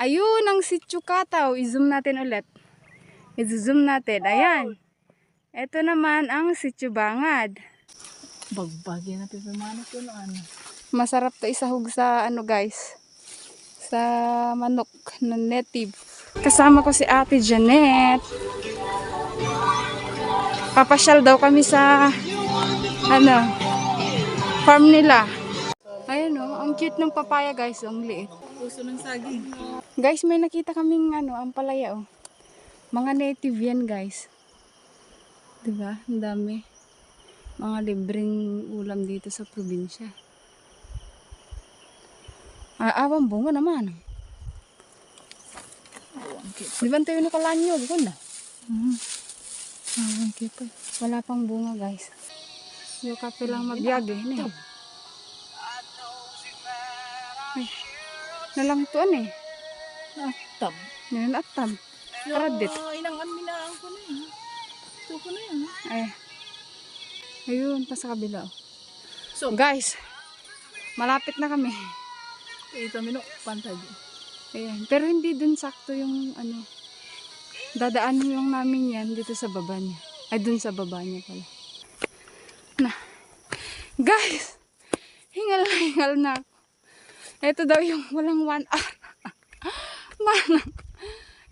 Ayun ang sitio Kataw. I-zoom natin ulit. I-zoom natin. Ayan. Ito naman ang sitio Bangad. Bagbagyan natin pamanas yun ano. Masarap to isahog sa ano guys. Sa manok na native. Kasama ko si Ate Janet. Papasyal daw kami sa ano farm nila. Ayan o, ang cute ng papaya guys, ang liit. Puso ng saging. Guys, may nakita kaming ano, ampalaya oh. Mga native yan guys. Diba? Ang dami. Mga libreng ulam dito sa probinsya. Awang bunga naman. Di ba tayo nakalanyo? Bukod na. Awang kipa. Wala pang bunga guys. Yung kape lang magyag eh. Ay, nalangtuan eh. Atam. Yan atam. Karadit. Inangan minaan ko na yun. Ito ko na yun. Ay. Ayun, pa sa kabila. So, Guys, malapit na kami. ito minok, pantay. Ayan. Pero hindi dun sakto yung ano. Dadaan yung namin yan dito sa baba niya. Ay, dun sa baba niya pala. Na. Guys! Hingal na ako. Ito daw yung walang 1 hour. Manang.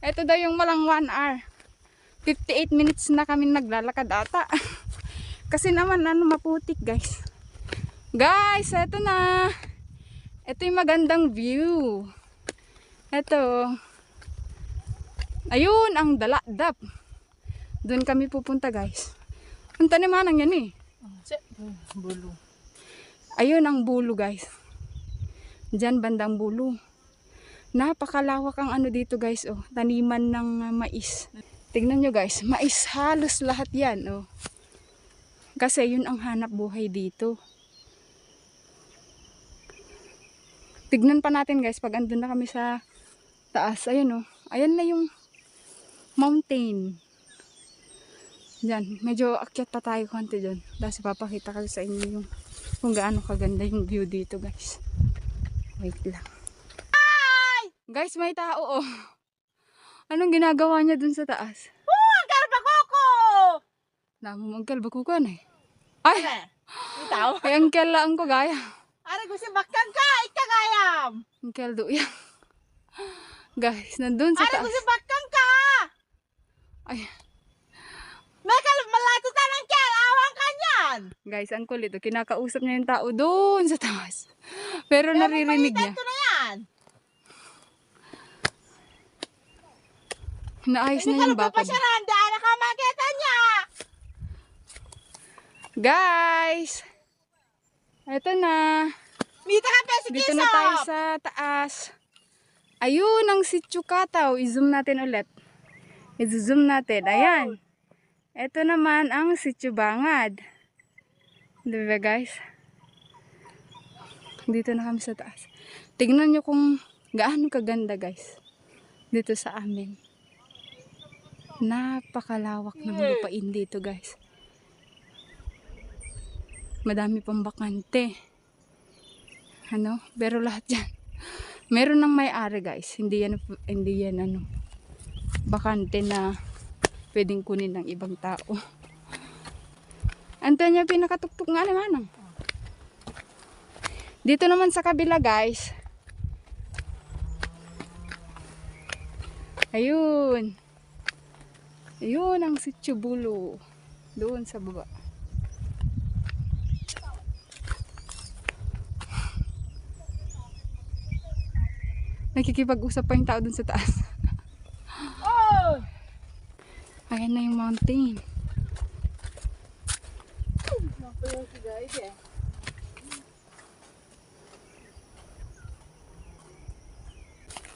Ito daw yung walang 1 hour. 58 minutes na kami naglalakad ata. Kasi naman ano maputik guys. Guys, ito na. Ito yung magandang view. Ito. Ayun ang daladap. Doon kami pupunta guys. Punta ni Manang yan eh. Bulo. Ayun ang bulo guys. Diyan bandang bulo. Napakalawak ang ano dito guys oh. Taniman ng mais. Tingnan nyo guys. Mais halos lahat yan oh. Kasi yun ang hanap buhay dito. Tignan pa natin guys pag andun na kami sa taas. Ayun oh. Ayan na yung mountain. Diyan. Medyo akyat pa tayo konti dyan. Tapos ipapakita ko sa inyo yung kung gaano kaganda yung view dito guys. Wait lang. Hi! Guys, may tao oh. Anong ginagawa niya dun sa taas? Ang karbakoko! Namumagkalbakuko na eh. Ay! Itaw? Ay, angkel lang ko gaya. Ara gusto bakang ka, ikagayam. Angkel do yan. Guys, nandun sa Ara taas. gusto bakang ka. Ay, Mekal malatutan ng kel, awang kanyan. guys, ang kulit. Oh. Kinakausap niya yung tao dun sa taas. Pero naririnig niya. Ito na yan. Naayos na yung baka. Papasyaran, daan na ka makita niya. Guys! Eto na. Mita ka peso Dito na tayo sa taas. Ayun ang sitio Kataw. I-zoom natin ulit. I-zoom natin. Ayan. Ito naman ang sitio Bangad. Diba guys? Dito na kami sa taas. Tignan nyo kung gaano kaganda guys. Dito sa amin. Napakalawak ng lupain dito guys. Madami pang bakante. Ano? Pero lahat yan. Meron ng may-ari guys. Hindi yan ano. Bakante na pwedeng kunin ng ibang tao. Anto niya pinakatuktok nga naman. Dito naman sa kabila guys. Ayun. Ayun ang sitio Bulo. Doon sa baba. Nakikipag-usap pa yung tao dun sa taas. Oh! Ayan na yung mountain.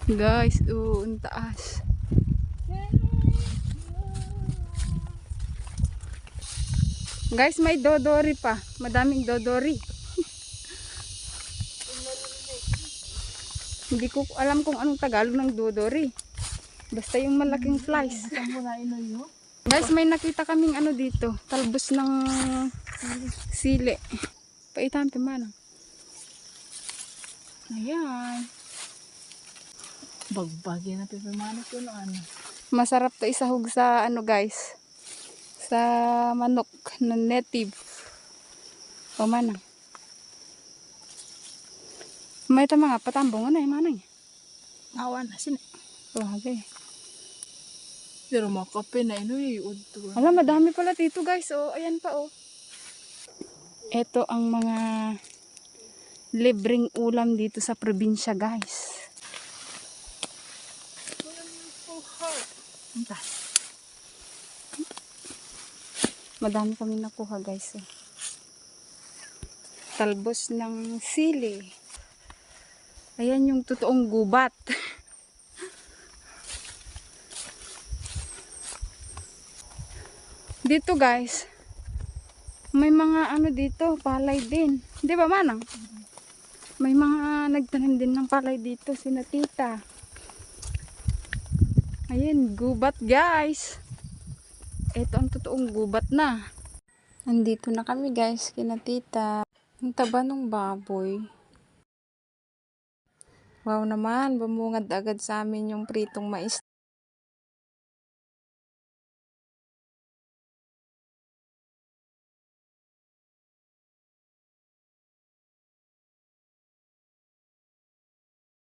Guys, ang taas. Guys, may dodori pa. Madaming dodori. Hindi ko alam kung anong Tagalog ng dodori. Basta yung malaking flies. Guys, may nakita kaming ano dito. Talbos ng sili. Paitan pa man. Ayan. Bagbagyan na pipimano ko no ano. Masarap to isahog sa ano guys. Sa manok na native. O manang. May ito mga patambong ano manang. Awan na sini. Okay. Pero makape na ino udto. Alam, madami pala dito guys. Oh, ayan pa oh. Ito ang mga libreng ulam dito sa probinsya guys. Unta. Madami kami nakuha guys. Talbos ng sili. Ayan yung totoong gubat. Dito guys, may mga ano dito, palay din. Di ba manang? May mga nagtanim din ng palay dito, sina tita. Ayan, gubat guys. Ito ang totoong gubat na. Nandito na kami guys, kina tita. Ang taba ng baboy. Wow naman, bumungad agad sa amin yung pritong mais.